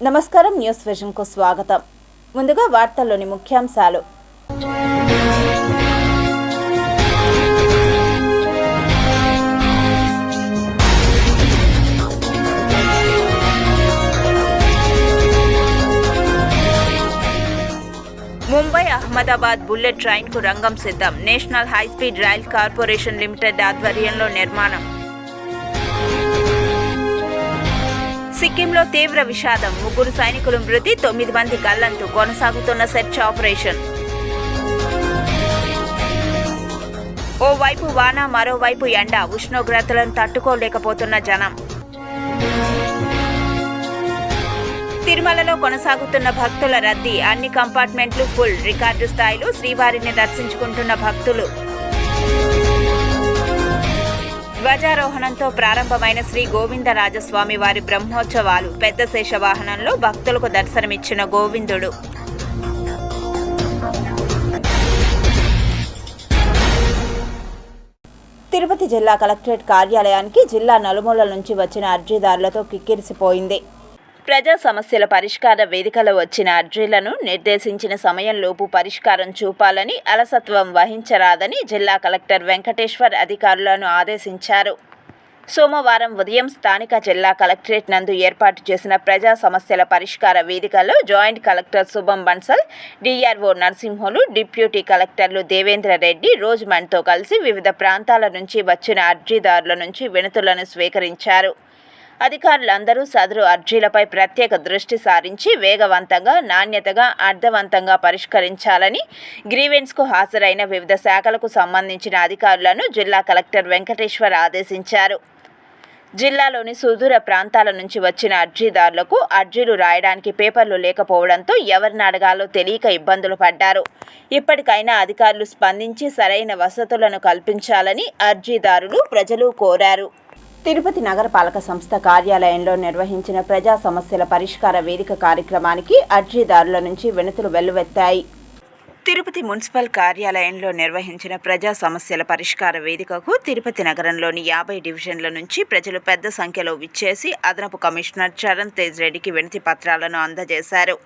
నమస్కారం, news vision కు స్వాగతం. ముందుగా వార్తల్లోని ముఖ్యాంశాలు. ముంబై అహ్మదాబాద్ బుల్లెట్ ట్రైన్ కు రంగం సిద్ధం. National high speed rail corporation limited ఆధ్వర్యంలో నిర్మాణం. సిక్కింలో తీవ్ర విషాదం. 3 సైనికులు మృతి, 9 మంది గల్లంతు. కొనసాగుతున్న సెర్చ్ ఆపరేషన్. ఓవైపు వాన, మరోవైపు ఎండ. ఉష్ణోగ్రతలను తట్టుకోలేకపోతున్న జనం. తిరుమలలో కొనసాగుతున్న భక్తుల రద్దీ. అన్ని కంపార్ట్మెంట్లు ఫుల్. రికార్డు స్థాయిలో శ్రీవారిని దర్శించుకుంటున్న భక్తులు. ధ్వజారోహణంతో ప్రారంభమైన శ్రీ గోవిందరాజస్వామి వారి బ్రహ్మోత్సవాలు. పెద్ద శేషవాహనంలో భక్తులకు దర్శనమిచ్చిన గోవిందుడు. తిరుపతి జిల్లా కలెక్టరేట్ కార్యాలయానికి జిల్లా నలుమూలల నుంచి వచ్చిన అర్జీదారులతో కిక్కిరిసిపోయింది. ప్రజా సమస్యల పరిష్కార వేదికలో వచ్చిన అర్జీలను నిర్దేశించిన సమయంలోపు పరిష్కారం చూపాలని, అలసత్వం వహించరాదని జిల్లా కలెక్టర్ వెంకటేశ్వర్ అధికారులను ఆదేశించారు. సోమవారం ఉదయం స్థానిక జిల్లా కలెక్టరేట్ నందు ఏర్పాటు చేసిన ప్రజా సమస్యల పరిష్కార వేదికలో జాయింట్ కలెక్టర్ శుభం బన్సల్, డిఆర్ఓ నరసింహులు, డిప్యూటీ కలెక్టర్లు దేవేంద్ర రెడ్డి, రోజ్మన్తో కలిసి వివిధ ప్రాంతాల నుంచి వచ్చిన అర్జీదారుల నుంచి వినతులను స్వీకరించారు. అధికారులందరూ సదరు అర్జీలపై ప్రత్యేక దృష్టి సారించి వేగవంతంగా, నాణ్యతగా, అర్థవంతంగా పరిష్కరించాలని గ్రీవెన్స్కు హాజరైన వివిధ శాఖలకు సంబంధించిన అధికారులను జిల్లా కలెక్టర్ వెంకటేశ్వర్ ఆదేశించారు. జిల్లాలోని సుదూర ప్రాంతాల నుంచి వచ్చిన అర్జీదారులకు అర్జీలు రాయడానికి పేపర్లు లేకపోవడంతో ఎవరిని అడగాలో తెలియక ఇబ్బందులు పడ్డారు. ఇప్పటికైనా అధికారులు స్పందించి సరైన వసతులను కల్పించాలని అర్జీదారులు, ప్రజలు కోరారు. తిరుపతి నగరపాలక సంస్థ కార్యాలయంలో నిర్వహించిన ప్రజా సమస్యల పరిష్కార వేదిక కార్యక్రమానికి అర్జీదారుల నుంచి వినతులు వెల్లువెత్తాయి. తిరుపతి మున్సిపల్ కార్యాలయంలో నిర్వహించిన ప్రజా సమస్యల పరిష్కార వేదికకు తిరుపతి నగరంలోని 50 డివిజన్ల నుంచి ప్రజలు పెద్ద సంఖ్యలో విచ్చేసి అదనపు కమిషనర్ చరణ్ తేజ్ రెడ్డికి వినతి పత్రాలను అందజేశారు.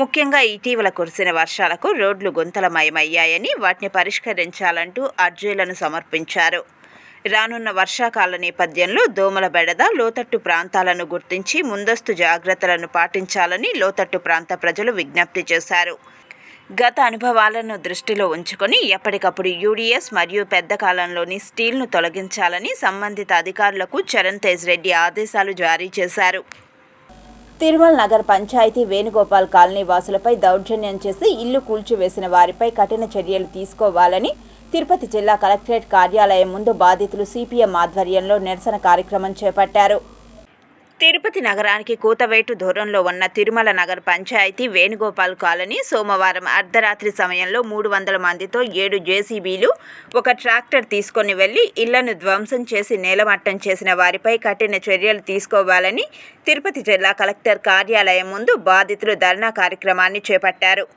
ముఖ్యంగా ఇటీవల కురిసిన వర్షాలకు రోడ్లు గుంతలమయమయ్యాయని, వాటిని పరిష్కరించాలంటూ అర్జీలను సమర్పించారు. రానున్న వర్షాకాల నేపథ్యంలో దోమల బెడద, లోతట్టు ప్రాంతాలను గుర్తించి ముందస్తు జాగ్రత్తలను పాటించాలని లోతట్టు ప్రాంత ప్రజలు విజ్ఞప్తి చేశారు. గత అనుభవాలను దృష్టిలో ఉంచుకొని ఎప్పటికప్పుడు యూడీఎస్ మరియు పెద్ద కాలంలోని స్టీల్ను తొలగించాలని సంబంధిత అధికారులకు చరణ్ తేజ్ రెడ్డి ఆదేశాలు జారీ చేశారు. తిరుమల నగర్ పంచాయతీ వేణుగోపాల్ కాలనీ వాసులపై దౌర్జన్యం చేసి ఇల్లు కూల్చివేసిన వారిపై కఠిన చర్యలు తీసుకోవాలని తిరుపతి జిల్లా కలెక్టరేట్ కార్యాలయం ముందు బాధితులు సిపిఎం ఆధ్వర్యంలో నిరసన కార్యక్రమం చేపట్టారు. తిరుపతి నగరానికి కూతవేటు దూరంలో ఉన్న తిరుమల నగర్ పంచాయతీ వేణుగోపాల్ కాలనీ సోమవారం అర్ధరాత్రి సమయంలో 300 మందితో 7 జేసీబీలు, ఒక ట్రాక్టర్ తీసుకొని వెళ్లి ఇళ్లను ధ్వంసం చేసి నేలమట్టం చేసిన వారిపై కఠిన చర్యలు తీసుకోవాలని తిరుపతి జిల్లా కలెక్టర్ కార్యాలయం ముందు బాధితులు ధర్నా కార్యక్రమాన్ని చేపట్టారు.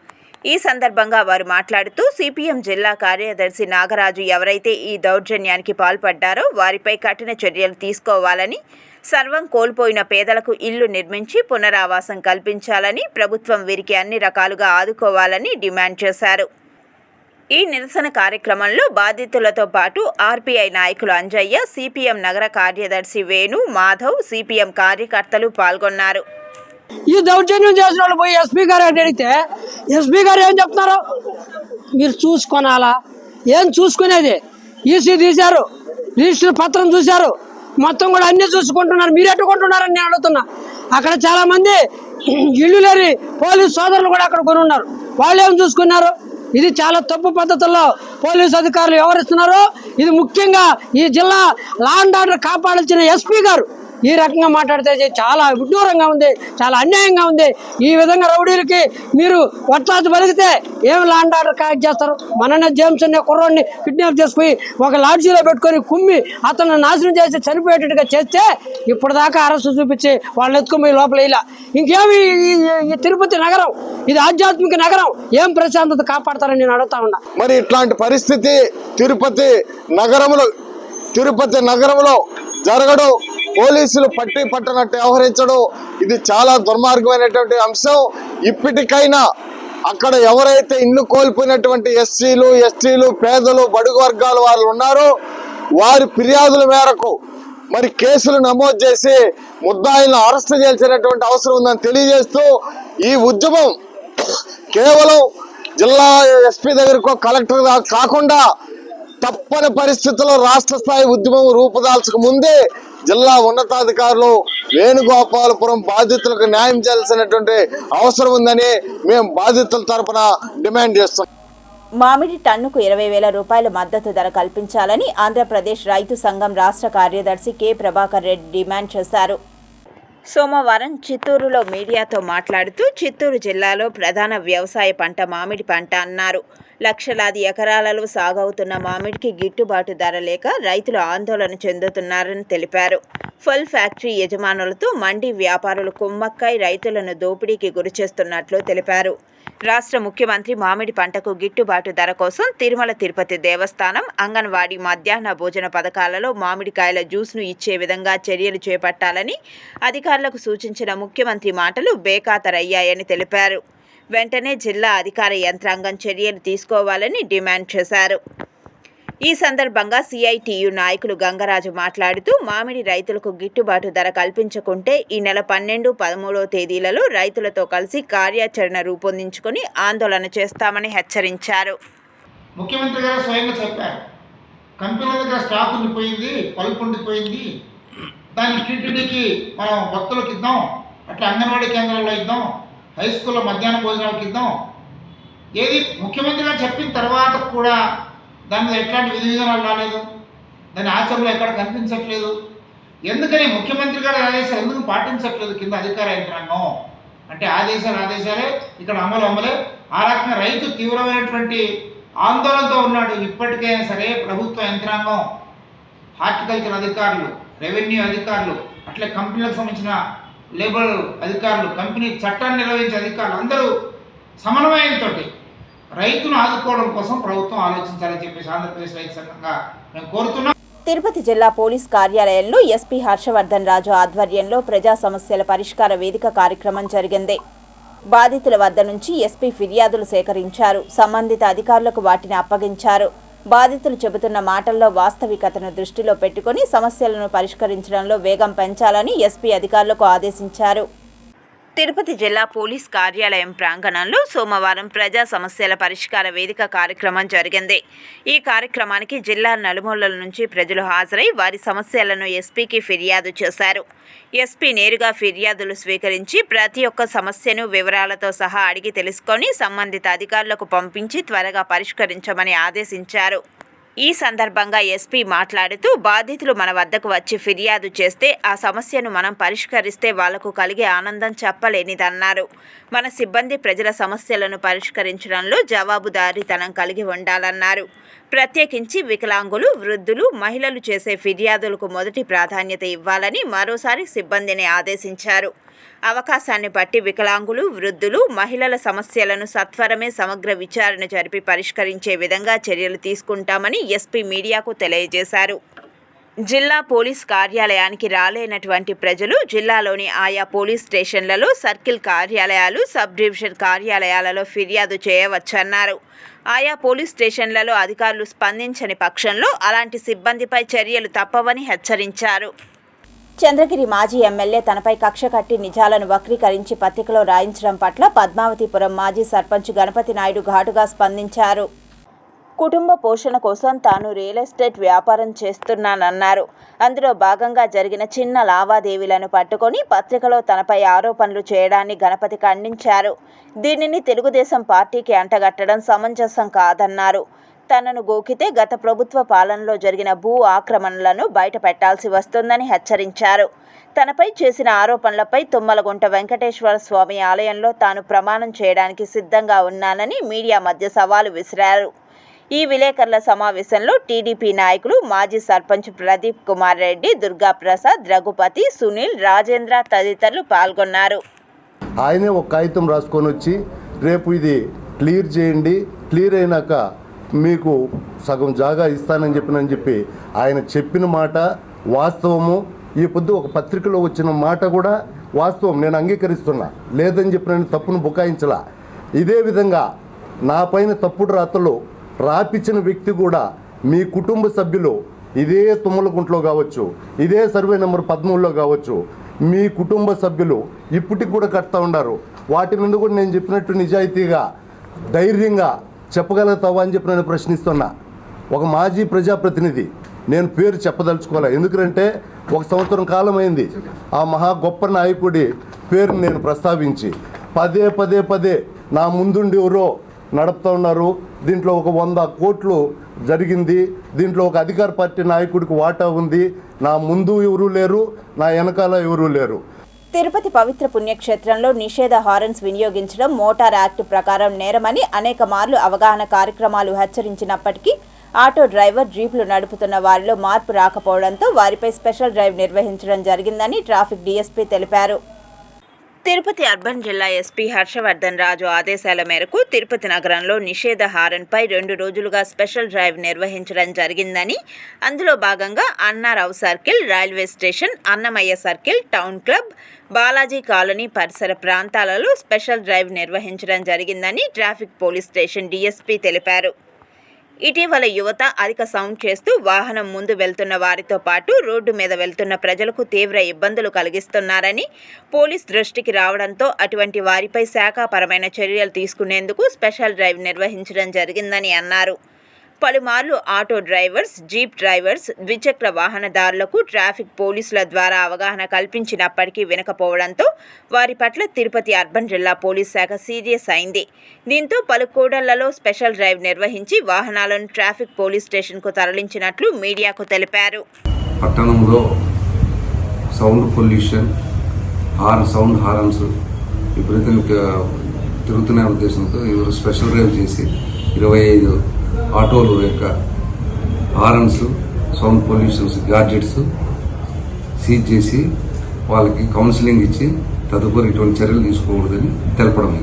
ఈ సందర్భంగా వారు మాట్లాడుతూ సిపిఎం జిల్లా కార్యదర్శి నాగరాజు ఎవరైతే ఈ దౌర్జన్యానికి పాల్పడ్డారో వారిపై కఠిన చర్యలు తీసుకోవాలని, సర్వం కోల్పోయిన పేదలకు ఇల్లు నిర్మించి పునరావాసం కల్పించాలని, ప్రభుత్వం వీరికి అన్ని రకాలుగా ఆదుకోవాలని డిమాండ్ చేశారు. ఈ నిరసన కార్యక్రమంలో బాధితులతో పాటు ఆర్పీఐ నాయకులు అంజయ్య, సిపిఎం నగర కార్యదర్శి వేణు, మాధవ్, సిపిఎం కార్యకర్తలు పాల్గొన్నారు. ఈ దౌర్జన్యం చేసిన వాళ్ళు పోయి ఎస్పీ గారు అడిగితే ఎస్పీ గారు ఏం చెప్తున్నారు, మీరు చూసుకొనాలా, ఏం చూసుకునేది, ఈసీ తీశారు, రిజిస్టర్ పత్రం చూశారు, మొత్తం కూడా అన్నీ చూసుకుంటున్నారు, మీరు ఎట్టుకుంటున్నారని నేను అడుగుతున్నా. అక్కడ చాలామంది ఇల్లు లేని పోలీసు సోదరులు కూడా అక్కడ కొని ఉన్నారు, వాళ్ళు ఏం చూసుకున్నారు. ఇది చాలా తప్పు పద్ధతుల్లో పోలీసు అధికారులు వ్యవహరిస్తున్నారు. ఇది ముఖ్యంగా ఈ జిల్లా లా అండ్ ఆర్డర్ కాపాడాల్సిన ఎస్పీ గారు ఈ రకంగా మాట్లాడితే చాలా విడ్డూరంగా ఉంది, చాలా అన్యాయంగా ఉంది. ఈ విధంగా రౌడీలకి మీరు వట్లాది పలికితే ఏం లా అండ్ ఆర్డర్ కరెక్ట్ చేస్తారు. మననే జేమ్స్ అనే కుర్రోడిని కిడ్నాప్ చేసుకుని ఒక లాడ్జీలో పెట్టుకొని కుమ్మి అతను నాశనం చేసి చనిపోయేటట్టుగా చేస్తే ఇప్పటిదాకా అరెస్టు చూపించి వాళ్ళని ఎత్తుకుని లోపల ఇలా ఇంకేమి ఈ తిరుపతి నగరం ఇది ఆధ్యాత్మిక నగరం, ఏం ప్రశాంతత కాపాడతారని నేను అడుగుతా ఉన్నా. మరి ఇట్లాంటి పరిస్థితి తిరుపతి నగరంలో జరగడం పోలీసులు పట్టనట్టు వ్యవహరించడం ఇది చాలా దుర్మార్గమైనటువంటి అంశం. ఇప్పటికైనా అక్కడ ఎవరైతే ఇల్లు కోల్పోయినటువంటి ఎస్సీలు, ఎస్టీలు, పేదలు, బడుగు వర్గాల వాళ్ళు ఉన్నారో వారి ఫిర్యాదుల మేరకు మరి కేసులు నమోదు చేసి ముద్దాయిలను అరెస్ట్ చేయాల్సినటువంటి అవసరం ఉందని తెలియజేస్తూ ఈ ఉద్యమం కేవలం జిల్లా ఎస్పీ దగ్గరకు, కలెక్టర్ కాకుండా తప్పని పరిస్థితుల్లో రాష్ట్ర స్థాయి ఉద్యమం రూపుదాల్చక ముందే జిల్లా ఉన్నతాధికారులు వేణుగోపాలపురం బాధితులకు న్యాయం చేయాల్సినటువంటి అవసరం ఉందని మేము బాధితుల తరపున డిమాండ్ చేస్తున్నాం. మామిడి టన్నుకు 20,000 రూపాయల మద్దతు ధర కల్పించాలని ఆంధ్రప్రదేశ్ రైతు సంఘం రాష్ట్ర కార్యదర్శి కె ప్రభాకర్ రెడ్డి డిమాండ్ చేశారు. సోమవారం చిత్తూరులో మీడియాతో మాట్లాడుతూ చిత్తూరు జిల్లాలో ప్రధాన వ్యవసాయ పంట మామిడి పంట అన్నారు. లక్షలాది ఎకరాలలో సాగవుతున్న మామిడికి గిట్టుబాటు ధర లేక రైతులు ఆందోళన చెందుతున్నారని తెలిపారు. ఫుల్ ఫ్యాక్టరీ యజమానులతో మండీ వ్యాపారులు కుమ్మక్కై రైతులను దోపిడీకి గురిచేస్తున్నట్లు తెలిపారు. రాష్ట్ర ముఖ్యమంత్రి మామిడి పంటకు గిట్టుబాటు ధర కోసం తిరుమల తిరుపతి దేవస్థానం అంగన్వాడీ మధ్యాహ్న భోజన పథకాలలో మామిడికాయల జ్యూస్ను ఇచ్చే విధంగా చర్యలు చేపట్టాలని అధికారులకు సూచించిన ముఖ్యమంత్రి మాటలు బేఖాతరయ్యాయని తెలిపారు. వెంటనే జిల్లా అధికార యంత్రాంగం చర్యలు తీసుకోవాలని డిమాండ్ చేశారు. ఈ సందర్భంగా సిఐటియు నాయకులు గంగరాజు మాట్లాడుతూ మామిడి రైతులకు గిట్టుబాటు ధర కల్పించకుంటే ఈ నెల 12, 13 తేదీలలో రైతులతో కలిసి కార్యాచరణ రూపొందించుకొని ఆందోళన చేస్తామని హెచ్చరించారు. ముఖ్యమంత్రి గారు స్వయంగా చెప్పారు, కంపెనీల దగ్గర స్టాక్ ఉండిపోయింది, పలుపు ఉండిపోయింది, దాన్ని టీటీడీకి మనం భక్తులకు ఇద్దాం, అట్లా అంగన్వాడీ కేంద్రాల్లో ఇద్దాం, హై స్కూల్లో మధ్యాహ్న భోజనాలకు ఇద్దాం. ఏది ముఖ్యమంత్రి గారు చెప్పిన తర్వాత కూడా దాని మీద ఎట్లాంటి విధి విధానాలు రాలేదు, దాని ఆచరణలో ఎక్కడ కనిపించట్లేదు. ఎందుకని ముఖ్యమంత్రి గారి ఆదేశాలు ఎందుకు పాటించట్లేదు కింద అధికార యంత్రాంగం అంటే ఆదేశాలే ఇక్కడ అమలే. ఆ రకంగా రైతు తీవ్రమైనటువంటి ఆందోళనతో ఉన్నాడు. ఇప్పటికైనా సరే ప్రభుత్వ యంత్రాంగం, హార్టికల్చర్ అధికారులు, రెవెన్యూ అధికారులు, అట్లే కంపెనీలకు సంబంధించిన లేబర్ అధికారులు, కంపెనీ చట్టాన్ని నిర్వహించే అధికారులు అందరూ సమన్వయంతో రైతును ఆదుకోవడం కోసం ప్రభుత్వం ఆలోచించాలని చెప్పేసి ఆంధ్రప్రదేశ్ రైతు సంఘంగా మేము కోరుతున్నాం. తిరుపతి జిల్లా పోలీస్ కార్యాలయంలో ఎస్పీ హర్షవర్ధన్ రాజు ఆధ్వర్యంలో ప్రజా సమస్యల పరిష్కార వేదిక కార్యక్రమం జరిగింది. బాధితుల వద్ద నుంచి ఎస్పీ ఫిర్యాదులు సేకరించారు. సంబంధిత అధికారులకు వాటిని అప్పగించారు. బాధితులు చెబుతున్న మాటల్లో వాస్తవికతను దృష్టిలో పెట్టుకుని సమస్యలను పరిష్కరించడంలో వేగం పెంచాలని ఎస్పీ అధికారులకు ఆదేశించారు. తిరుపతి జిల్లా పోలీస్ కార్యాలయం ప్రాంగణంలో సోమవారం ప్రజా సమస్యల పరిష్కార వేదిక కార్యక్రమం జరిగింది. ఈ కార్యక్రమానికి జిల్లా నలుమూలల నుంచి ప్రజలు హాజరై వారి సమస్యలను ఎస్పీకి ఫిర్యాదు చేశారు. ఎస్పీ నేరుగా ఫిర్యాదులు స్వీకరించి ప్రతి ఒక్క సమస్యను వివరాలతో సహా అడిగి తెలుసుకొని సంబంధిత అధికారులకు పంపించి త్వరగా పరిష్కరించమని ఆదేశించారు. ఈ సందర్భంగా ఎస్పీ మాట్లాడుతూ బాధితులు మన వద్దకు వచ్చి ఫిర్యాదు చేస్తే ఆ సమస్యను మనం పరిష్కరిస్తే వాళ్లకు కలిగే ఆనందం చెప్పలేనిదన్నారు. మన సిబ్బంది ప్రజల సమస్యలను పరిష్కరించడంలో జవాబుదారీతనం కలిగి ఉండాలన్నారు. ప్రత్యేకించి వికలాంగులు, వృద్ధులు, మహిళలు చేసే ఫిర్యాదులకు మొదటి ప్రాధాన్యత ఇవ్వాలని మరోసారి సిబ్బందిని ఆదేశించారు. అవకాశాన్ని బట్టి వికలాంగులు, వృద్ధులు, మహిళల సమస్యలను సత్వరమే సమగ్ర విచారణ జరిపి పరిష్కరించే విధంగా చర్యలు తీసుకుంటామని ఎస్పీ మీడియాకు తెలియజేశారు. జిల్లా పోలీస్ కార్యాలయానికి రాలేనటువంటి ప్రజలు జిల్లాలోని ఆయా పోలీస్ స్టేషన్లలో, సర్కిల్ కార్యాలయాలు, సబ్ డివిజన్ కార్యాలయాలలో ఫిర్యాదు చేయవచ్చన్నారు. ఆయా పోలీస్ స్టేషన్లలో అధికారులు స్పందించని పక్షంలో అలాంటి సిబ్బందిపై చర్యలు తప్పవని హెచ్చరించారు. చంద్రగిరి మాజీ ఎమ్మెల్యే తనపై కక్ష కట్టి నిజాలను వక్రీకరించి పత్రికలో రాయించడం పట్ల పద్మావతిపురం మాజీ సర్పంచ్ గణపతి నాయుడు ఘాటుగా స్పందించారు. కుటుంబ పోషణ కోసం తాను రియల్ ఎస్టేట్ వ్యాపారం చేస్తున్నానన్నారు. అందులో భాగంగా జరిగిన చిన్న లావాదేవీలను పట్టుకొని పత్రికలో తనపై ఆరోపణలు చేయడాన్ని గణపతి ఖండించారు. దీనిని తెలుగుదేశం పార్టీకి అంటగట్టడం సమంజసం కాదన్నారు. తనను గోకితే గత ప్రభుత్వ పాలనలో జరిగిన భూ ఆక్రమణలను బయట పెట్టాల్సి వస్తుందని హెచ్చరించారు. తనపై చేసిన ఆరోపణలపై తుమ్మలగుంట వెంకటేశ్వర స్వామి ఆలయంలో తాను ప్రమాణం చేయడానికి సిద్ధంగా ఉన్నానని మీడియా మధ్య సవాలు విసిరారు. ఈ విలేకరుల సమావేశంలో టీడీపీ నాయకులు, మాజీ సర్పంచ్ ప్రదీప్ కుమార్ రెడ్డి, దుర్గాప్రసాద్, రఘుపతి, సునీల్, రాజేంద్ర తదితరులు పాల్గొన్నారు. ఆయనే ఒక కాగితం రాసుకొని వచ్చి రేపు ఇది క్లియర్ చేయండి, క్లియర్ అయినాక మీకు సగం జాగా ఇస్తానని చెప్పి ఆయన చెప్పిన మాట వాస్తవము. ఈ పొద్దు ఒక పత్రికలో వచ్చిన మాట కూడా వాస్తవం, నేను అంగీకరిస్తున్నా, లేదని చెప్పి నేను తప్పును బుకాయించలా. ఇదే విధంగా నా పైన తప్పుడు రాతలు రాపించిన వ్యక్తి కూడా మీ కుటుంబ సభ్యులు ఇదే తుమ్మలగుంట్లో కావచ్చు, ఇదే సర్వే నెంబర్ 13లో కావచ్చు, మీ కుటుంబ సభ్యులు ఇప్పటికి కూడా కడతా ఉన్నారు. వాటి మీద కూడా నేను చెప్పినట్టు నిజాయితీగా ధైర్యంగా చెప్పగలుగుతావా అని చెప్పి నేను ప్రశ్నిస్తున్నా. ఒక మాజీ ప్రజాప్రతినిధి, నేను పేరు చెప్పదలుచుకోవాలి, ఎందుకంటే 1 సంవత్సరం కాలం అయింది ఆ మహా గొప్ప నాయకుడి పేరుని నేను ప్రస్తావించి పదే నా ముందుండి ఎవరో నడుపుతూ ఉన్నారు, దీంట్లో ఒక 100 కోట్లు జరిగింది, దీంట్లో ఒక అధికార పార్టీ నాయకుడికి వాటా ఉంది, నా ముందు ఎవరూ లేరు, నా వెనకాల ఎవరూ లేరు. తిరుపతి పవిత్ర పుణ్యక్షేత్రంలో నిషేధ హారన్స్ వినియోగించడం మోటార్ యాక్ట్ ప్రకారం నేరమని అనేక మార్లు అవగాహన కార్యక్రమాలు హెచ్చరించినప్పటికీ ఆటో డ్రైవర్, జీపులు నడుపుతున్న వారిలో మార్పు రాకపోవడంతో వారిపై స్పెషల్ డ్రైవ్ నిర్వహించడం జరిగిందని ట్రాఫిక్ డీఎస్పీ తెలిపారు. తిరుపతి అర్బన్ జిల్లా ఎస్పీ హర్షవర్ధన్ రాజు ఆదేశాల మేరకు తిరుపతి నగరంలో నిషేధ హారన్పై 2 రోజులుగా స్పెషల్ డ్రైవ్ నిర్వహించడం జరిగిందని, అందులో భాగంగా Anna Rao circle, railway station, Annamayya circle, town club, Balaji colony పరిసర ప్రాంతాలలో స్పెషల్ డ్రైవ్ నిర్వహించడం జరిగిందని ట్రాఫిక్ పోలీస్ స్టేషన్ డీఎస్పీ తెలిపారు. ఇటీవల యువత అధిక సౌండ్ చేస్తూ వాహనం ముందు వెళ్తున్న వారితో పాటు రోడ్డు మీద వెళ్తున్న ప్రజలకు తీవ్ర ఇబ్బందులు కలిగిస్తున్నారని పోలీస్ దృష్టికి రావడంతో అటువంటి వారిపై శాఖాపరమైన చర్యలు తీసుకునేందుకు స్పెషల్ డ్రైవ్ నిర్వహించడం జరిగిందని అన్నారు. పలుమార్లు ఆటో డ్రైవర్స్, జీప్ డ్రైవర్స్, ద్విచక్ర వాహనదారులకు ట్రాఫిక్ పోలీసుల ద్వారా అవగాహన కల్పించినప్పటికీ వినకపోవడంతో వారి పట్ల తిరుపతి అర్బన్ జిల్లా పోలీస్ శాఖ సీరియస్ అయింది. దీంతో పలు కూడళ్లలో స్పెషల్ డ్రైవ్ నిర్వహించి వాహనాలను ట్రాఫిక్ పోలీస్ స్టేషన్కు తరలించినట్లు మీడియాకు తెలిపారు. పట్టణంలో సౌండ్ పొల్యూషన్, సౌండ్ హారన్స్ విపరీతంగా తిరుగుతున్న ఉద్దేశంతో ఇವರು స్పెషల్ డ్రైవ్ చేసి 25 ఆటోలు యొక్క horns, sound pollutions gadgets seize చేసి వాళ్ళకి కౌన్సిలింగ్ ఇచ్చి తదుపరి ఇటువంటి చర్యలు తీసుకోకూడదని తెలపడం.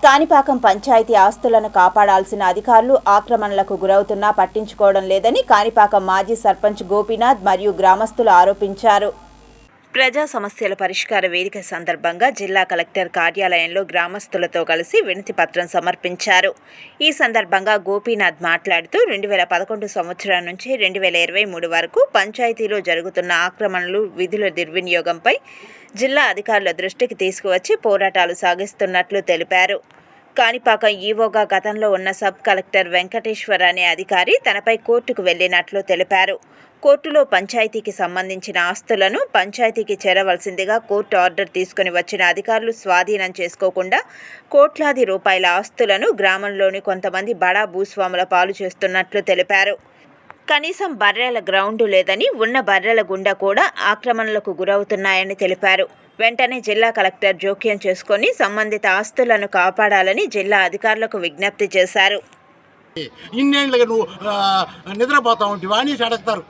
కాణిపాకం పంచాయతీ ఆస్తులను కాపాడాల్సిన అధికారులు ఆక్రమణలకు గురవుతున్నా పట్టించుకోవడం లేదని కాణిపాకం మాజీ సర్పంచ్ గోపీనాథ్ మరియు గ్రామస్తులు ఆరోపించారు. ప్రజా సమస్యల పరిష్కార వేదిక సందర్భంగా జిల్లా కలెక్టర్ కార్యాలయంలో గ్రామస్తులతో కలిసి వినతి పత్రం సమర్పించారు. ఈ సందర్భంగా గోపీనాథ్ మాట్లాడుతూ 2011 సంవత్సరం నుంచి 2023 వరకు పంచాయతీలో జరుగుతున్న ఆక్రమణలు, విధుల దుర్వినియోగంపై జిల్లా అధికారుల దృష్టికి తీసుకువచ్చి పోరాటాలు సాగిస్తున్నట్లు తెలిపారు. కాణిపాకం ఈవోగా గతంలో ఉన్న సబ్ కలెక్టర్ వెంకటేశ్వర్ అనే అధికారి తనపై కోర్టుకు వెళ్లినట్లు తెలిపారు. కోర్టులో పంచాయతీకి సంబంధించిన ఆస్తులను పంచాయతీకి చేరవలసిందిగా కోర్టు ఆర్డర్ తీసుకుని వచ్చిన అధికారులు స్వాధీనం చేసుకోకుండా కోట్లాది రూపాయల ఆస్తులను గ్రామంలోని కొంతమంది బడా భూస్వాముల పాలు చేస్తున్నట్లు తెలిపారు. కనీసం బర్రెల గ్రౌండు లేదని, ఉన్న బర్రెల గుండా కూడా ఆక్రమణలకు గురవుతున్నాయని తెలిపారు. వెంటనే జిల్లా కలెక్టర్ జోక్యం చేసుకొని సంబంధిత ఆస్తులను కాపాడాలని జిల్లా అధికారులకు విజ్ఞప్తి చేశారు. ఇన్నేళ్ళగా నువ్వు నిద్రపోతా ఉంటే అనేసి అడుగుతారు.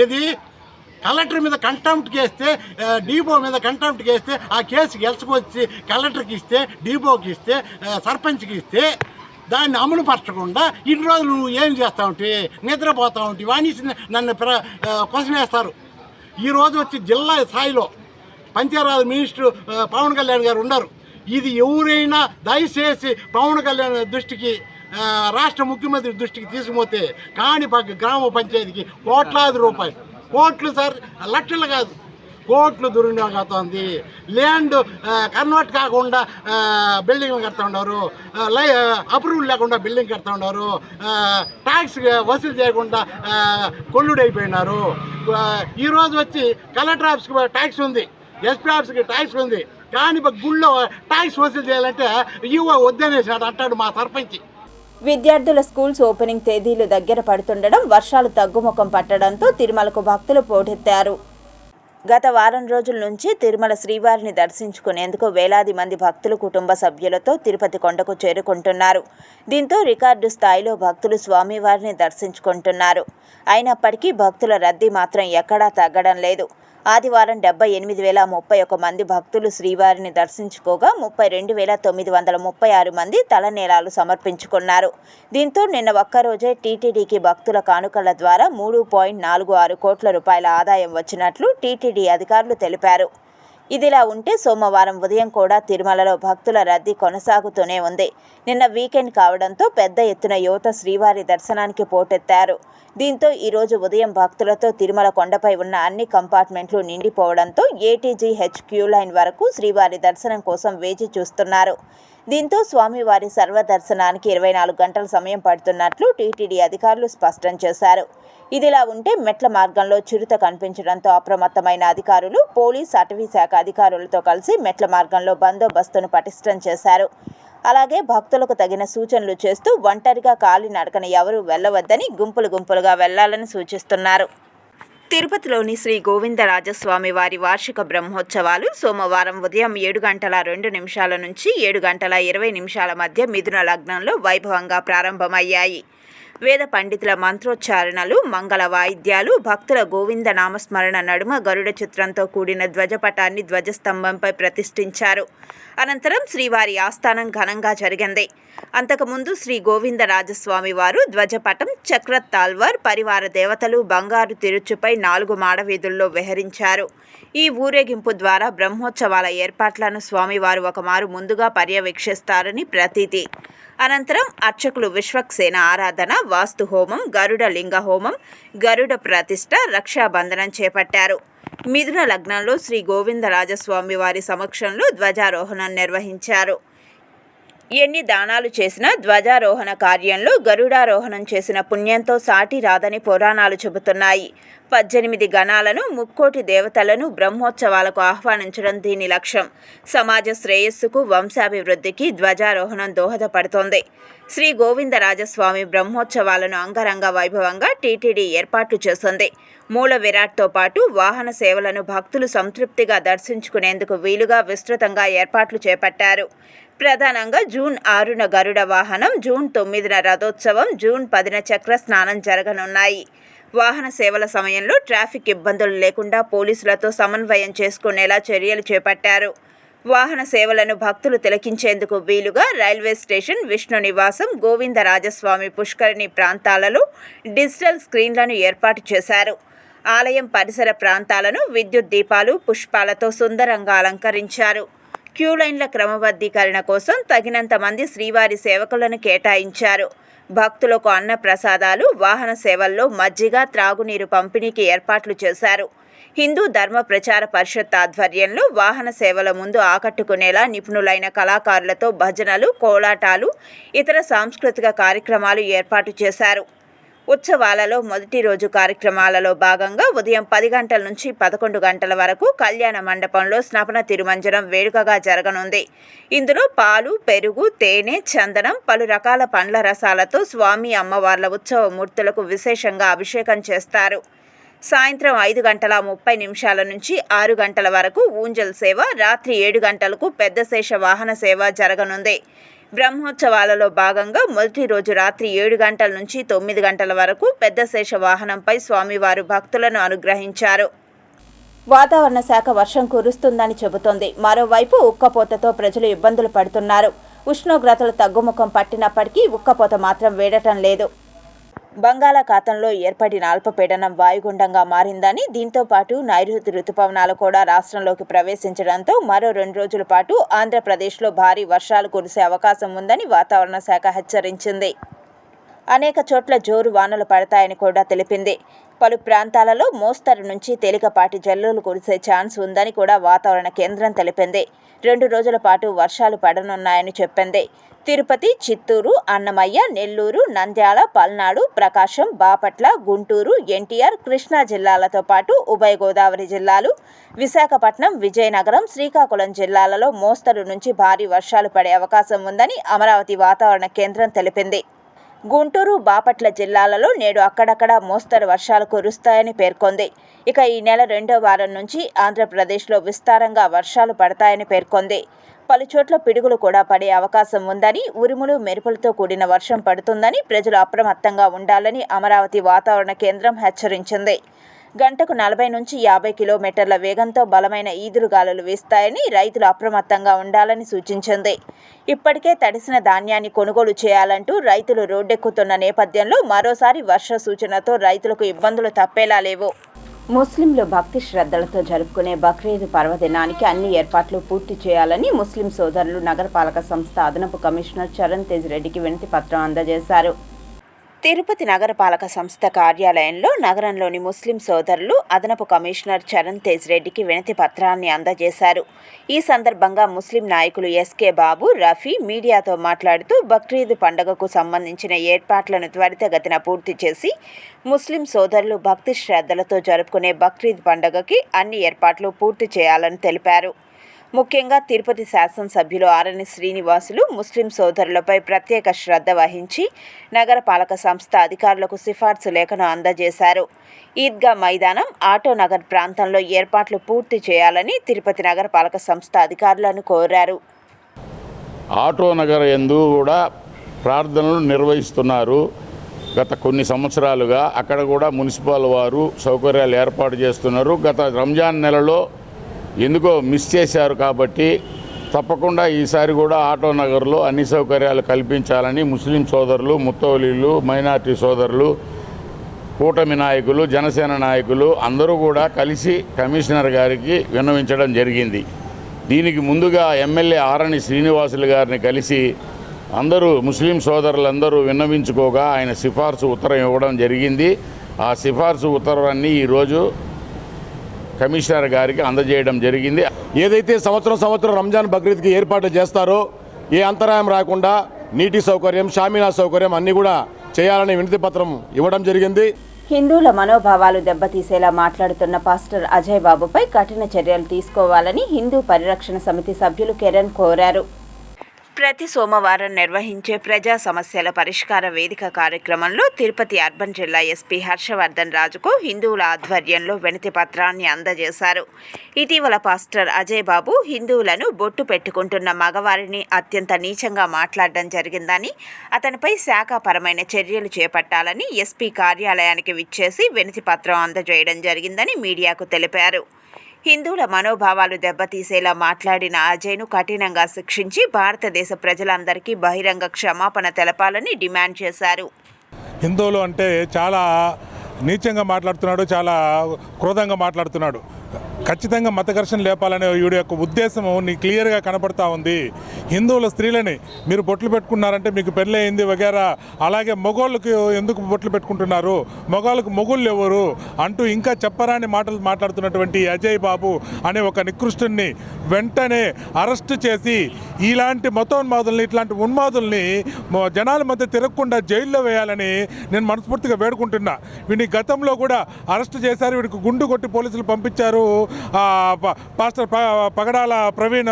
ఇది కలెక్టర్ మీద కంటెంప్ట్ కేస్తే, డీపో మీద కంటెంప్ట్ కేస్తే ఆ కేసు గెలుచుకొచ్చి కలెక్టర్కి ఇస్తే, డీపోకి ఇస్తే, సర్పంచ్కి ఇస్తే దాన్ని అమలు పరచకుండా ఇన్ని రోజులు నువ్వు ఏం చేస్తా ఉంటే నిద్రపోతా ఉంటే అనేసి నన్ను క్వశ్చన్ వేస్తారు. ఈరోజు వచ్చి జిల్లా స్థాయిలో పంచాయతీరాజ్ మినిస్టర్ పవన్ కళ్యాణ్ గారు ఉన్నారు. ఇది ఎవరైనా దయచేసి పవన్ కళ్యాణ్ దృష్టికి, రాష్ట్ర ముఖ్యమంత్రి దృష్టికి తీసుకుపోతే కాణిపాక గ్రామ పంచాయతీకి కోట్లాది రూపాయలు, కోట్లు సార్, లక్షలు కాదు, కోట్లు దుర్వినియోగం అవుతుంది. ల్యాండ్ కన్వర్ట్ కాకుండా బిల్డింగ్లు కడతా ఉన్నారు, అప్రూవల్ లేకుండా బిల్డింగ్ కడతా ఉన్నారు, ట్యాక్స్ వసూలు చేయకుండా కొల్లుడైపోయినారు. ఈరోజు వచ్చి కలెక్టర్ ఆఫీస్కి ట్యాక్స్ ఉంది, ఎస్పీ ఆఫీస్కి ట్యాక్స్ ఉంది, కానీ గుళ్ళో ట్యాక్స్ వసూలు చేయాలంటే ఈవో వద్దనేసాడు అంటాడు మా సర్పంచ్. విద్యార్థుల స్కూల్స్ ఓపెనింగ్ తేదీలు దగ్గర పడుతుండడం, వర్షాలు తగ్గుముఖం పట్టడంతో తిరుమలకు భక్తులు పోటెత్తారు. గత వారం రోజుల నుంచి తిరుమల శ్రీవారిని దర్శించుకునేందుకు వేలాది మంది భక్తులు కుటుంబ సభ్యులతో తిరుపతి కొండకు చేరుకుంటున్నారు. దీంతో రికార్డు స్థాయిలో భక్తులు స్వామివారిని దర్శించుకుంటున్నారు. అయినప్పటికీ భక్తుల రద్దీ మాత్రం ఎక్కడా తగ్గడం లేదు. ఆదివారం 78,031 మంది భక్తులు శ్రీవారిని దర్శించుకోగా 32,936 మంది తలనీలాలు సమర్పించుకున్నారు. దీంతో నిన్న ఒక్కరోజే టీటీడీకి భక్తుల కానుకల ద్వారా 3.46 కోట్ల రూపాయల ఆదాయం వచ్చినట్లు టీటీడీ అధికారులు తెలిపారు. ఇదిలా ఉంటే సోమవారం ఉదయం కూడా తిరుమలలో భక్తుల రద్దీ కొనసాగుతూనే ఉంది. నిన్న వీకెండ్ కావడంతో పెద్ద ఎత్తున యువత శ్రీవారి దర్శనానికి పోటెత్తారు. దీంతో ఈరోజు ఉదయం భక్తులతో తిరుమల కొండపై ఉన్న అన్ని కంపార్ట్మెంట్లు నిండిపోవడంతో ఏటీజీహెచ్ క్యూ లైన్ వరకు శ్రీవారి దర్శనం కోసం వేచి చూస్తున్నారు. దీంతో స్వామివారి సర్వదర్శనానికి 24 గంటల సమయం పడుతున్నట్లు టీటీడీ అధికారులు స్పష్టం చేశారు. ఇదిలా ఉంటే మెట్ల మార్గంలో చిరుత కనిపించడంతో అప్రమత్తమైన అధికారులు పోలీస్, అటవీ శాఖ అధికారులతో కలిసి మెట్ల మార్గంలో బందోబస్తును పటిష్టం చేశారు. అలాగే భక్తులకు తగిన సూచనలు చేస్తూ ఒంటరిగా కాలినడకన ఎవరూ వెళ్లవద్దని, గుంపులుగా వెళ్లాలని సూచిస్తున్నారు. తిరుపతిలోని శ్రీ గోవిందరాజస్వామి వారి వార్షిక బ్రహ్మోత్సవాలు సోమవారం ఉదయం 7:02 నుంచి 7:20 మధ్య మిథున లగ్నంలో వైభవంగా ప్రారంభమయ్యాయి. వేద పండితుల మంత్రోచ్చారణలు, మంగళ వాయిద్యాలు, భక్తుల గోవింద నామస్మరణ నడుమ గరుడ చిత్రంతో కూడిన ధ్వజపటాన్ని ధ్వజస్తంభంపై ప్రతిష్ఠించారు. అనంతరం శ్రీవారి ఆస్థానం ఘనంగా జరిగింది. అంతకుముందు శ్రీ గోవిందరాజస్వామి వారు ధ్వజపటం, చక్రతాల్వార్, పరివార దేవతలు బంగారు తిరుచుపై 4 మాడవీధుల్లో విహరించారు. ఈ ఊరేగింపు ద్వారా బ్రహ్మోత్సవాల ఏర్పాట్లను స్వామివారు ఒకమారు ముందుగా పర్యవేక్షిస్తారని ప్రతీతి. అనంతరం అర్చకులు విశ్వక్సేన ఆరాధన, వాస్తు హోమం, గరుడ లింగ హోమం, గరుడ ప్రతిష్ఠ, రక్షాబంధనం చేపట్టారు. మిథున లగ్నంలో శ్రీ గోవిందరాజస్వామి వారి సమక్షంలో ధ్వజారోహణం నిర్వహించారు. ఎన్ని దానాలు చేసినా ధ్వజారోహణ కార్యంలో గరుడారోహణం చేసిన పుణ్యంతో సాటి రాదని పురాణాలు చెబుతున్నాయి. 18 గణాలను, 3,000,000 దేవతలను బ్రహ్మోత్సవాలకు ఆహ్వానించడం దీని లక్ష్యం. సమాజ శ్రేయస్సుకు, వంశాభివృద్ధికి ధ్వజారోహణం దోహదపడుతోంది. శ్రీ గోవిందరాజస్వామి బ్రహ్మోత్సవాలను అంగరంగ వైభవంగా టీటీడీ ఏర్పాట్లు చేసింది. మూల విరాట్తో పాటు వాహన సేవలను భక్తులు సంతృప్తిగా దర్శించుకునేందుకు వీలుగా విస్తృతంగా ఏర్పాట్లు చేపట్టారు. ప్రధానంగా జూన్ 6న గరుడ వాహనం, జూన్ 9న రథోత్సవం, జూన్ 10న చక్ర స్నానం జరగనున్నాయి. వాహన సేవల సమయంలో ట్రాఫిక్ ఇబ్బందులు లేకుండా పోలీసులతో సమన్వయం చేసుకునేలా చర్యలు చేపట్టారు. వాహన సేవలను భక్తులు తిలకించేందుకు వీలుగా రైల్వే స్టేషన్, విష్ణు నివాసం, గోవిందరాజస్వామి పుష్కరిణి ప్రాంతాలలో డిజిటల్ స్క్రీన్లను ఏర్పాటు చేశారు. ఆలయం పరిసర ప్రాంతాలను విద్యుత్ దీపాలు, పుష్పాలతో సుందరంగా అలంకరించారు. క్యూలైన్ల క్రమబద్ధీకరణ కోసం తగినంత మంది శ్రీవారి సేవకులను కేటాయించారు. భక్తులకు అన్న ప్రసాదాలు, వాహన సేవల్లో మజ్జిగ, త్రాగునీరు పంపిణీకి ఏర్పాట్లు చేశారు. హిందూ ధర్మ ప్రచార పరిషత్ ఆధ్వర్యంలో వాహన సేవల ముందు ఆకట్టుకునేలా నిపుణులైన కళాకారులతో భజనలు, కోలాటాలు, ఇతర సాంస్కృతిక కార్యక్రమాలు ఏర్పాటు చేశారు. ఉత్సవాలలో మొదటి రోజు కార్యక్రమాలలో భాగంగా ఉదయం 10 గంటల నుంచి 11 గంటల వరకు కళ్యాణ మండపంలో స్నపన తిరుమంజనం వేడుకగా జరగనుంది. ఇందులో పాలు, పెరుగు, తేనె, చందనం, పలు రకాల పండ్ల రసాలతో స్వామి అమ్మవార్ల ఉత్సవ మూర్తులకు విశేషంగా అభిషేకం చేస్తారు. సాయంత్రం 5:30 నుంచి 6 గంటల వరకు ఊంజల్ సేవ, రాత్రి 7 గంటలకు పెద్ద శేష వాహన సేవ జరగనుంది. బ్రహ్మోత్సవాలలో భాగంగా మొదటి రోజు రాత్రి 7 గంటల నుంచి 9 గంటల వరకు పెద్ద శేష వాహనంపై స్వామివారు భక్తులను అనుగ్రహించారు. వాతావరణ శాఖ వర్షం కురుస్తుందని చెబుతోంది. మరోవైపు ఉక్కపోతతో ప్రజలు ఇబ్బందులు పడుతున్నారు. ఉష్ణోగ్రతలు తగ్గుముఖం పట్టినప్పటికీ ఉక్కపోత మాత్రం వేడటం లేదు. బంగాళాఖాతంలో ఏర్పడిన అల్పపీడనం వాయుగుండంగా మారిందని, దీంతో పాటు నైరుతి రుతుపవనాలు కూడా రాష్ట్రంలోకి ప్రవేశించడంతో మరో 2 రోజుల పాటు ఆంధ్రప్రదేశ్లో భారీ వర్షాలు కురిసే అవకాశం ఉందని వాతావరణ శాఖ హెచ్చరించింది. అనేక చోట్ల జోరు వానలు పడతాయని కూడా తెలిపింది. పలు ప్రాంతాలలో మోస్తరు నుంచి తేలికపాటి జల్లులు కురిసే ఛాన్స్ ఉందని కూడా వాతావరణ కేంద్రం తెలిపింది. 2 రోజుల పాటు వర్షాలు పడనున్నాయని చెప్పింది. తిరుపతి, చిత్తూరు, అన్నమయ్య, నెల్లూరు, నంద్యాల, పల్నాడు, ప్రకాశం, బాపట్ల, గుంటూరు, ఎన్టీఆర్, కృష్ణా జిల్లాలతో పాటు ఉభయ గోదావరి జిల్లాలు, విశాఖపట్నం, విజయనగరం, శ్రీకాకుళం జిల్లాలలో మోస్తరు నుంచి భారీ వర్షాలు పడే అవకాశం ఉందని అమరావతి వాతావరణ కేంద్రం తెలిపింది. గుంటూరు, బాపట్ల జిల్లాలలో నేడు అక్కడక్కడ మోస్తరు వర్షాలు కురుస్తాయని పేర్కొంది. ఇక ఈ నెల 2వ వారం నుంచి ఆంధ్రప్రదేశ్లో విస్తారంగా వర్షాలు పడతాయని పేర్కొంది. పలుచోట్ల పిడుగులు కూడా పడే అవకాశం ఉందని, ఉరుములు, మెరుపులతో కూడిన వర్షం పడుతుందని ప్రజలు అప్రమత్తంగా ఉండాలని అమరావతి వాతావరణ కేంద్రం హెచ్చరించింది. గంటకు 40 నుంచి 50 కిలోమీటర్ల వేగంతో బలమైన ఈదురుగాలులు వీస్తాయని రైతులు అప్రమత్తంగా ఉండాలని సూచించింది. ఇప్పటికే తడిసిన ధాన్యాన్ని కొనుగోలు చేయాలంటూ రైతులు రోడ్డెక్కుతున్న నేపథ్యంలో మరోసారి వర్ష సూచనతో రైతులకు ఇబ్బందులు తప్పేలా లేవు. ముస్లింలు భక్తి శ్రద్ధలతో జరుపుకునే బక్రీద్ పర్వదినానికి అన్ని ఏర్పాట్లు పూర్తి చేయాలని ముస్లిం సోదరులు నగరపాలక సంస్థ అదనపు కమిషనర్ చరణ్ తేజ్ రెడ్డికి వినతి పత్రం అందజేశారు. తిరుపతి నగరపాలక సంస్థ కార్యాలయంలో నగరంలోని ముస్లిం సోదరులు అదనపు కమిషనర్ చరణ్ తేజ్ రెడ్డికి వినతి పత్రాన్ని అందజేశారు. ఈ సందర్భంగా ముస్లిం నాయకులు ఎస్కే బాబు, రఫీ మీడియాతో మాట్లాడుతూ బక్రీద్ పండుగకు సంబంధించిన ఏర్పాట్లను త్వరితగతిన పూర్తి చేసి ముస్లిం సోదరులు భక్తి శ్రద్ధలతో జరుపుకునే బక్రీద్ పండుగకి అన్ని ఏర్పాట్లు పూర్తి చేయాలని తెలిపారు. ముఖ్యంగా తిరుపతి శాసనసభ్యులు ఆరణి శ్రీనివాసులు ముస్లిం సోదరులపై ప్రత్యేక శ్రద్ధ వహించి నగరపాలక సంస్థ అధికారులకు సిఫార్సు లేఖను అందజేశారు. ఈద్గా మైదానం, ఆటోనగర్ ప్రాంతంలో ఏర్పాట్లు పూర్తి చేయాలని తిరుపతి నగరపాలక సంస్థ అధికారులను కోరారు. ఆటోనగర్ యందు కూడా ప్రార్థనలు నిర్వహిస్తున్నారు. గత కొన్ని సంవత్సరాలుగా అక్కడ కూడా మున్సిపల్ వారు సౌకర్యాలు ఏర్పాటు చేస్తున్నారు. గత రంజాన్ నెలలో ఎందుకో మిస్ చేశారు కాబట్టి తప్పకుండా ఈసారి కూడా ఆటోనగర్లో అన్ని సౌకర్యాలు కల్పించాలని ముస్లిం సోదరులు, ముత్తౌలీలు, మైనార్టీ సోదరులు, కూటమి నాయకులు, జనసేన నాయకులు అందరూ కూడా కలిసి కమిషనర్ గారికి విన్నవించడం జరిగింది. దీనికి ముందుగా ఎమ్మెల్యే ఆరణి శ్రీనివాసులు గారిని కలిసి అందరూ ముస్లిం సోదరులందరూ విన్నవించుకోగా ఆయన సిఫార్సు ఉత్తరం ఇవ్వడం జరిగింది. ఆ సిఫార్సు ఉత్తరాన్ని ఈరోజు కమిషనర్ గారికి అందజేయడం జరిగింది. ఏదైతే సంవత్సరం రంజాన్ బక్రీద్కి ఏర్పాట్లు చేస్తారో ఏ అంతరాయం రాకుండా నీటి సౌకర్యం, షామీనా సౌకర్యం అన్నీ కూడా చేయాలని వినతి పత్రం ఇవ్వడం జరిగింది. హిందువుల మనోభావాలు దెబ్బతీసేలా మాట్లాడుతున్న పాస్టర్ అజయ్ బాబుపై కఠిన చర్యలు తీసుకోవాలని హిందూ పరిరక్షణ సమితి సభ్యులు కిరణ్ కోరారు. ప్రతి సోమవారం నిర్వహించే ప్రజా సమస్యల పరిష్కార వేదిక కార్యక్రమంలో తిరుపతి అర్బన్ జిల్లా ఎస్పీ హర్షవర్ధన్ రాజుకు హిందువుల ఆధ్వర్యంలో వినతి పత్రాన్ని అందజేశారు. ఇటీవల పాస్టర్ అజయ్ బాబు హిందువులను బొట్టు పెట్టుకుంటున్న మగవారిని అత్యంత నీచంగా మాట్లాడడం జరిగిందని, అతనిపై శాఖాపరమైన చర్యలు చేపట్టాలని ఎస్పీ కార్యాలయానికి విచ్చేసి వినతి పత్రం అందజేయడం జరిగిందని మీడియాకు తెలిపారు. హిందువుల మనోభావాలు దెబ్బతీసేలా మాట్లాడిన అజయ్ను కఠినంగా శిక్షించి భారతదేశ ప్రజలందరికీ బహిరంగ క్షమాపణ తెలపాలని డిమాండ్ చేశారు. హిందువులు అంటే చాలా నీచంగా మాట్లాడుతున్నాడు, చాలా క్రోధంగా మాట్లాడుతున్నాడు. ఖచ్చితంగా మత ఘర్షణ లేపాలనే వీడి యొక్క ఉద్దేశం క్లియర్గా కనపడతా ఉంది. హిందువుల స్త్రీలని మీరు బొట్లు పెట్టుకున్నారంటే మీకు పెళ్ళి అయింది వగేరా, అలాగే మగోళ్ళకి ఎందుకు బొట్లు పెట్టుకుంటున్నారు, మగవాళ్ళకు మొగుళ్ళు ఎవరు అంటూ ఇంకా చెప్పరాని మాటలు మాట్లాడుతున్నటువంటి అజయ్ బాబు అనే ఒక నికృష్టుని వెంటనే అరెస్ట్ చేసి ఇలాంటి మతోన్మాదుల్ని, ఇట్లాంటి ఉన్మాదుల్ని జనాల మధ్య తిరగకుండా జైల్లో వేయాలని నేను మనస్ఫూర్తిగా వేడుకుంటున్నా. వీడిని గతంలో కూడా అరెస్ట్ చేశారు, వీడికి గుండు కొట్టి పోలీసులు పంపించారు. పాస్టర్ పగడాల ప్రవీణ్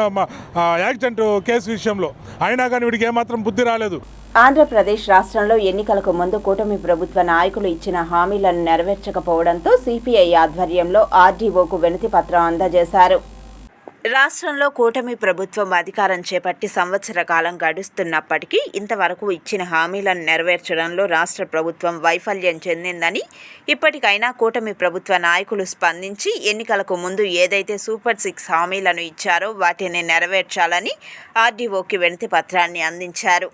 యాక్సిడెంట్ కేసు విషయంలో అయినా కానీ వీడికి ఏమాత్రం బుద్ధి రాలేదు. ఆంధ్రప్రదేశ్ రాష్ట్రంలో ఎన్నికలకు ముందు కూటమి ప్రభుత్వ నాయకులు ఇచ్చిన హామీలను నెరవేర్చకపోవడంతో సిపిఐ ఆధ్వర్యంలో ఆర్డీఓకు వినతి పత్రం అందజేశారు. రాష్ట్రంలో కూటమి ప్రభుత్వం అధికారం చేపట్టి సంవత్సర కాలం గడుస్తున్నప్పటికీ ఇంతవరకు ఇచ్చిన హామీలను నెరవేర్చడంలో రాష్ట్ర ప్రభుత్వం వైఫల్యం చెందిందని, ఇప్పటికైనా కూటమి ప్రభుత్వ నాయకులు స్పందించి ఎన్నికలకు ముందు ఏదైతే సూపర్ 6 హామీలను ఇచ్చారో వాటిని నెరవేర్చాలని ఆర్డీఓకి వినతి పత్రాన్ని అందించారు.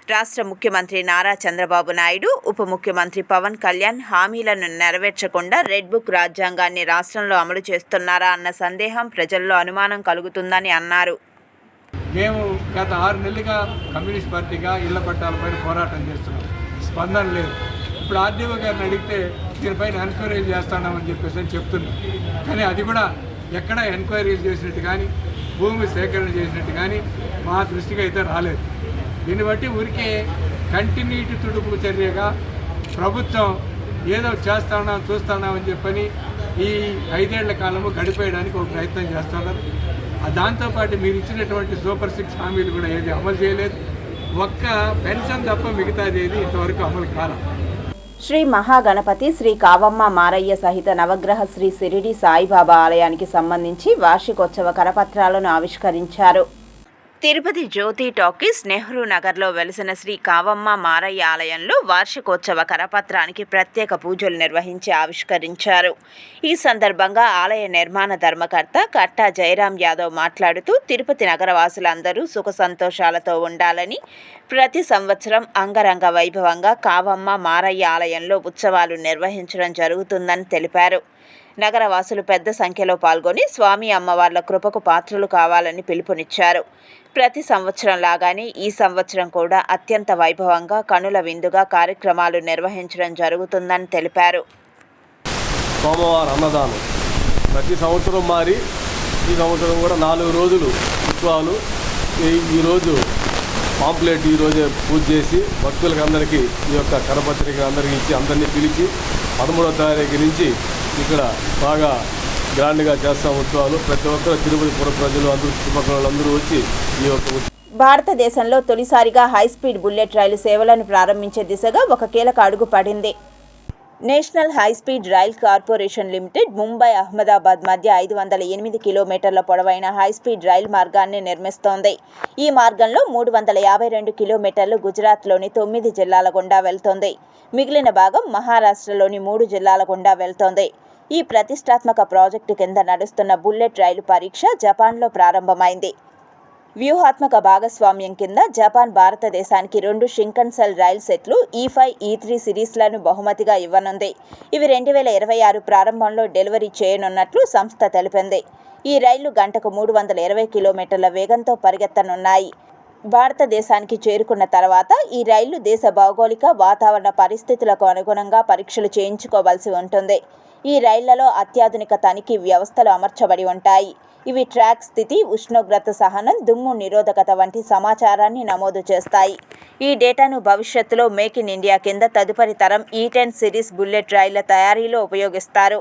రాష్ట్ర ముఖ్యమంత్రి నారా చంద్రబాబు నాయుడు, ఉప ముఖ్యమంత్రి పవన్ కళ్యాణ్ హామీలను నెరవేర్చకుండా రెడ్ బుక్ రాజ్యాంగాన్ని రాష్ట్రంలో అమలు చేస్తున్నారా అన్న సందేహం ప్రజల్లో అనుమానం కలుగుతుందని అన్నారు. మేము గత 6 నెలలుగా కమ్యూనిస్ట్ పార్టీగా ఇళ్ల పట్టాలపైన పోరాటం చేస్తున్నాం, స్పందన లేదు. ఇప్పుడు ఆర్డీఓ గారిని అడిగితే దీనిపైన ఎంక్వైరీలు చేస్తున్నామని చెప్పేసి చెప్తున్నాం. కానీ అది కూడా ఎక్కడ ఎంక్వైరీలు చేసినట్టు కానీ భూమి సేకరణ చేసినట్టు కానీ మా దృష్టికి అయితే రాలేదు. దీన్ని బట్టి ఊరికే కంటిన్యూటీ తుడుపు చర్యగా ప్రభుత్వం ఏదో చూస్తున్నామని చెప్పని ఈ 5 ఏళ్ల కాలము గడిపేయడానికి ఒక ప్రయత్నం చేస్తున్నారు. దాంతోపాటు మీరు ఇచ్చినటువంటి సూపర్ 6 హామీలు కూడా ఏది అమలు చేయలేదు. ఒక్క పెన్షన్ తప్ప మిగతాది ఏది ఇంతవరకు అమలు కాలం. శ్రీ మహాగణపతి, శ్రీ కావమ్మ మారయ్య సహిత నవగ్రహ శ్రీ షిరిడి సాయిబాబా ఆలయానికి సంబంధించి వార్షికోత్సవ కరపత్రాలను ఆవిష్కరించారు. తిరుపతి జ్యోతి టాకీస్ నెహ్రూ నగర్లో వెలిసిన శ్రీ కావమ్మ మారయ్య ఆలయంలో వార్షికోత్సవ కరపత్రానికి ప్రత్యేక పూజలు నిర్వహించి ఆవిష్కరించారు. ఈ సందర్భంగా ఆలయ నిర్మాణ ధర్మకర్త కట్టా జయరాం యాదవ్ మాట్లాడుతూ తిరుపతి నగరవాసులందరూ సుఖ సంతోషాలతో ఉండాలని, ప్రతి సంవత్సరం అంగరంగ వైభవంగా కావమ్మ మారయ్య ఆలయంలో ఉత్సవాలు నిర్వహించడం జరుగుతుందని తెలిపారు. నగరవాసులు పెద్ద సంఖ్యలో పాల్గొని స్వామి అమ్మవార్ల కృపకు పాత్రలు కావాలని పిలుపునిచ్చారు. ప్రతి సంవత్సరం లాగానే ఈ సంవత్సరం కూడా అత్యంత వైభవంగా కనుల విందుగా కార్యక్రమాలు నిర్వహించడం జరుగుతుందని తెలిపారు. సోమవారం అన్నదానం ప్రతి సంవత్సరం మారి ఈ సంవత్సరం కూడా 4 రోజులు ఉత్సవాలు. ఈరోజు పాంప్లెట్ ఈరోజే పూజ చేసి భక్తులకు అందరికీ ఈ యొక్క కరపత్రిక అందరికీ ఇచ్చి అందరినీ పిలిచి 13వ తారీఖు నుంచి ఇక్కడ బాగా గ్రాండ్గా చేస్తాం ఉత్సవాలు. ప్రతి ఒక్కరు తిరుపతి పుర ప్రజలు అందరూ చుట్టుపక్కల వాళ్ళందరూ వచ్చి ఈ యొక్క భారతదేశంలో తొలిసారిగా హైస్పీడ్ బుల్లెట్ రైలు సేవలను ప్రారంభించే దిశగా ఒక కీలక అడుగు పడింది. National high speed rail corporation limited Mumbai Ahmedabad మధ్య 508 కిలోమీటర్ల పొడవైన హైస్పీడ్ రైలు మార్గాన్ని నిర్మిస్తోంది. ఈ మార్గంలో 352 కిలోమీటర్లు గుజరాత్లోని 9 జిల్లాల గుండా వెళ్తోంది. మిగిలిన భాగం మహారాష్ట్రలోని 3 జిల్లాల గుండా వెళ్తోంది. ఈ ప్రతిష్టాత్మక ప్రాజెక్టు కింద నడుస్తున్న బుల్లెట్ రైలు పరీక్ష జపాన్లో ప్రారంభమైంది. వ్యూహాత్మక భాగస్వామ్యం కింద జపాన్ భారతదేశానికి 2 షింకన్సెల్ రైలు సెట్లు E5, E3 సిరీస్లను బహుమతిగా ఇవ్వనుంది. ఇవి 2026 ప్రారంభంలో డెలివరీ చేయనున్నట్లు సంస్థ తెలిపింది. ఈ రైళ్లు గంటకు 320 కిలోమీటర్ల వేగంతో పరిగెత్తనున్నాయి. భారతదేశానికి చేరుకున్న తర్వాత ఈ రైళ్లు దేశ భౌగోళిక వాతావరణ పరిస్థితులకు అనుగుణంగా పరీక్షలు చేయించుకోవాల్సి ఉంటుంది. ఈ రైళ్లలో అత్యాధునిక తనిఖీ వ్యవస్థలు అమర్చబడి ఉంటాయి. ఇవి ట్రాక్ స్థితి, ఉష్ణోగ్రత సహనం, దుమ్ము నిరోధకత వంటి సమాచారాన్ని నమోదు చేస్తాయి. ఈ డేటాను భవిష్యత్తులో మేక్ ఇన్ ఇండియా కింద తదుపరి తరం E10 సిరీస్ బుల్లెట్ రైళ్ల తయారీలో ఉపయోగిస్తారు.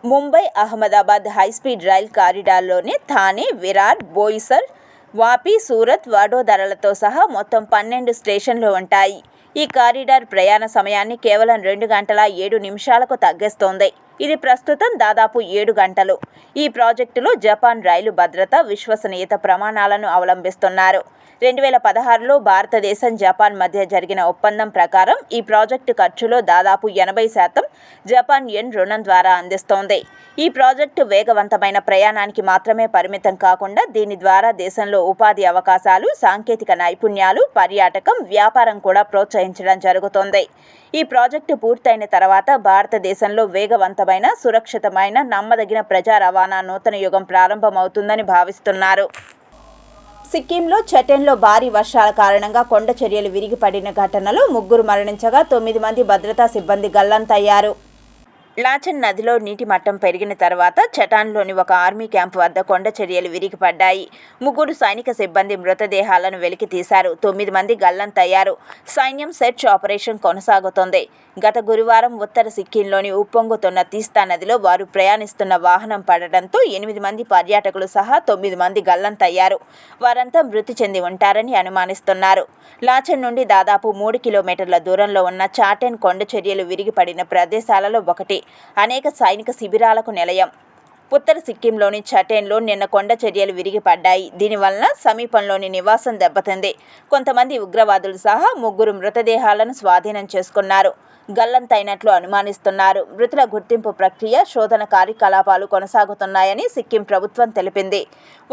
ముంబై అహ్మదాబాద్ హైస్పీడ్ రైల్ కారిడార్లోనే థానే, విరార్, బోయిసర్, వాపి, సూరత్, వడోదరలతో సహా మొత్తం 12 స్టేషన్లు ఉంటాయి. ఈ కారిడార్ ప్రయాణ సమయాన్ని కేవలం 2 గంటల 7 నిమిషాలకు తగ్గిస్తోంది. ఇది ప్రస్తుతం దాదాపు 7 గంటలు. ఈ ప్రాజెక్టులో జపాన్ రైలు భద్రత, విశ్వసనీయత ప్రమాణాలను అవలంబిస్తున్నారు. 2016లో భారతదేశం, జపాన్ మధ్య జరిగిన ఒప్పందం ప్రకారం ఈ ప్రాజెక్టు ఖర్చులో దాదాపు 80% జపాన్ యెన్ రుణం ద్వారా అందిస్తోంది. ఈ ప్రాజెక్టు వేగవంతమైన ప్రయాణానికి మాత్రమే పరిమితం కాకుండా దీని ద్వారా దేశంలో ఉపాధి అవకాశాలు, సాంకేతిక నైపుణ్యాలు, పర్యాటకం, వ్యాపారం కూడా ప్రోత్సహించడం జరుగుతోంది. ఈ ప్రాజెక్టు పూర్తయిన తర్వాత భారతదేశంలో వేగవంతమైన, సురక్షితమైన, నమ్మదగిన ప్రజా రవాణా నూతన యుగం ప్రారంభమవుతుందని భావిస్తున్నారు. సిక్కింలో చటెన్లో భారీ వర్షాల కారణంగా కొండ చర్యలు విరిగిపడిన ఘటనలో 3 మరణించగా 9 మంది భద్రతా సిబ్బంది గల్లంతయ్యారు. లాచెన్ నదిలో నీటి మట్టం పెరిగిన తర్వాత చటాన్లోని ఒక ఆర్మీ క్యాంపు వద్ద కొండ చర్యలు విరిగిపడ్డాయి. 3 సైనిక సిబ్బంది మృతదేహాలను వెలికి తీశారు. 9 మంది గల్లంతయ్యారు. సైన్యం సెర్చ్ ఆపరేషన్ కొనసాగుతోంది. గత గురువారం ఉత్తర సిక్కింలోని ఉప్పొంగుతున్న తీస్తా నదిలో వారు ప్రయాణిస్తున్న వాహనం పడడంతో 8 మంది పర్యాటకులు సహా 9 మంది గల్లంతయ్యారు. వారంతా మృతి చెంది ఉంటారని అనుమానిస్తున్నారు. లాచెన్ నుండి దాదాపు 3 కిలోమీటర్ల దూరంలో ఉన్న చాటెన్ కొండ చర్యలు విరిగిపడిన ప్రదేశాలలో ఒకటి. అనేక సైనిక శిబిరాలకు నిలయం. ఉత్తర సిక్కింలోని చటేన్లో నిన్న కొండ చర్యలు విరిగిపడ్డాయి. దీనివలన సమీపంలోని నివాసం దెబ్బతింది. కొంతమంది ఉగ్రవాదులు సహా 3 మృతదేహాలను స్వాధీనం చేసుకున్నారు. గల్లంతైనట్లు అనుమానిస్తున్నారు. మృతుల గుర్తింపు ప్రక్రియ, శోధన కార్యకలాపాలు కొనసాగుతున్నాయని సిక్కిం ప్రభుత్వం తెలిపింది.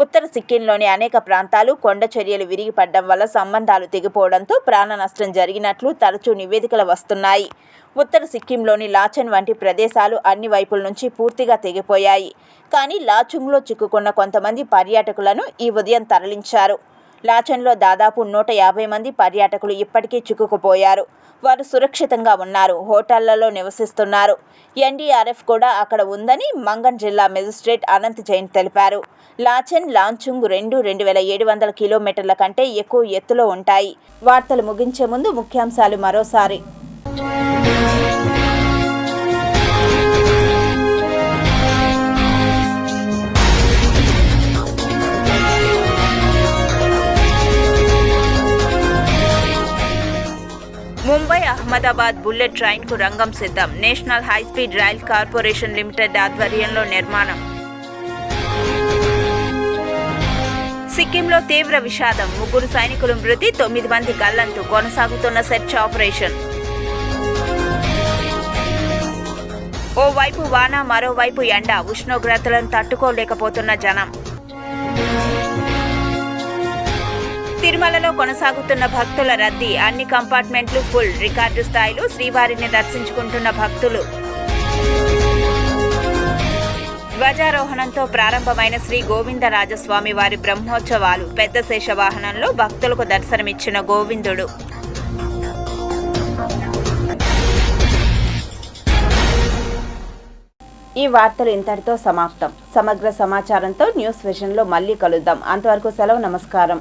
ఉత్తర సిక్కింలోని అనేక ప్రాంతాలు కొండ చర్యలు విరిగిపడడం వల్ల సంబంధాలు తెగిపోవడంతో ప్రాణ నష్టం జరిగినట్లు తరచూ నివేదికలు వస్తున్నాయి. ఉత్తర సిక్కింలోని లాచెన్ వంటి ప్రదేశాలు అన్ని వైపుల నుంచి పూర్తిగా తెగిపోయాయి. కానీ లాచుంగ్లో చిక్కుకున్న కొంతమంది పర్యాటకులను ఈ ఉదయం తరలించారు. లాచెన్లో దాదాపు 150 మంది పర్యాటకులు ఇప్పటికీ చిక్కుకుపోయారు. వారు సురక్షితంగా ఉన్నారు. హోటళ్లలో నివసిస్తున్నారు. ఎన్డీఆర్ఎఫ్ కూడా అక్కడ ఉందని మంగన్ జిల్లా మెజిస్ట్రేట్ అనంత్ జైన్ తెలిపారు. లాచెన్, లాంచుంగ్ 2700 కిలోమీటర్ల కంటే ఎక్కువ ఎత్తులో ఉంటాయి. వార్తలు ముగించే ముందు ముఖ్యాంశాలు మరోసారి. ముంబై అహ్మదాబాద్ బుల్లెట్ ట్రైన్కు రంగం సిద్ధం. National high speed rail corporation limited ఆధ్వర్యంలో నిర్మాణం. సిక్కింలో తీవ్ర విషాదం, 3 సైనికులు మృతి, 9 మంది గల్లంతు, కొనసాగుతున్న సెర్చ్ ఆపరేషన్. ఓవైపు వాన, మరోవైపు ఎండ, ఉష్ణోగ్రతలను తట్టుకోలేకపోతున్న జనం. తిరుమలలో కొనసాగుతున్న భక్తుల రద్దీ, అన్ని కంపార్ట్మెంట్లు ఫుల్, రికార్డు స్థాయిలో శ్రీవారిని దర్శించుకుంటున్న భక్తులు. ధ్వజారోహణంతో ప్రారంభమైన శ్రీ గోవిందరాజస్వామి వారి బ్రహ్మోత్సవాలు. పెద్ద శేషవాహనంలో భక్తులకు దర్శనమిచ్చిన గోవిందుడు. ఈ వార్తలు ఇంతటితో సమాప్తం. సమగ్ర సమాచారంతో న్యూస్ విజన్లో మళ్ళీ కలుద్దాం. అంతవరకు సెలవు, నమస్కారం.